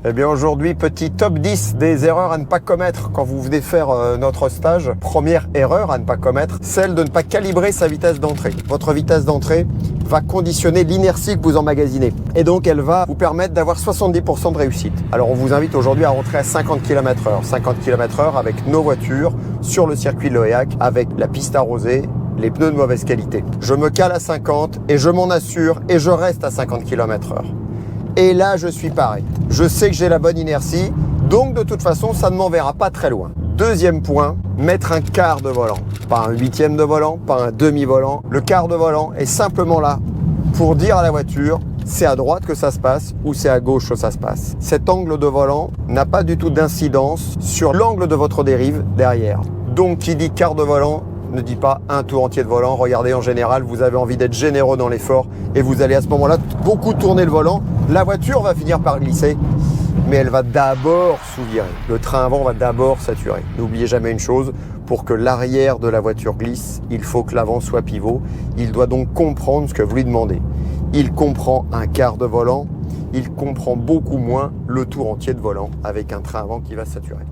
Eh bien aujourd'hui, petit top 10 des erreurs à ne pas commettre quand vous venez faire notre stage. Première erreur à ne pas commettre, celle de ne pas calibrer sa vitesse d'entrée. Votre vitesse d'entrée va conditionner l'inertie que vous emmagasinez. Et donc elle va vous permettre d'avoir 70% de réussite. Alors on vous invite aujourd'hui à rentrer à 50 km/h. 50 km/h avec nos voitures sur le circuit de Loyac, avec la piste arrosée, les pneus de mauvaise qualité. Je me cale à 50 et je m'en assure et je reste à 50 km/h. Et là, je suis pareil. Je sais que j'ai la bonne inertie, donc de toute façon, ça ne m'enverra pas très loin. Deuxième point, mettre un quart de volant. Pas un huitième de volant, pas un demi-volant. Le quart de volant est simplement là pour dire à la voiture, c'est à droite que ça se passe ou c'est à gauche que ça se passe. Cet angle de volant n'a pas du tout d'incidence sur l'angle de votre dérive derrière. Donc, qui dit quart de volant, ne dit pas un tour entier de volant. Regardez, en général, vous avez envie d'être généreux dans l'effort et vous allez à ce moment-là beaucoup tourner le volant. La voiture va finir par glisser, mais elle va d'abord sous-virer. Le train avant va d'abord saturer. N'oubliez jamais une chose, pour que l'arrière de la voiture glisse, il faut que l'avant soit pivot. Il doit donc comprendre ce que vous lui demandez. Il comprend un quart de volant, il comprend beaucoup moins le tour entier de volant avec un train avant qui va saturer.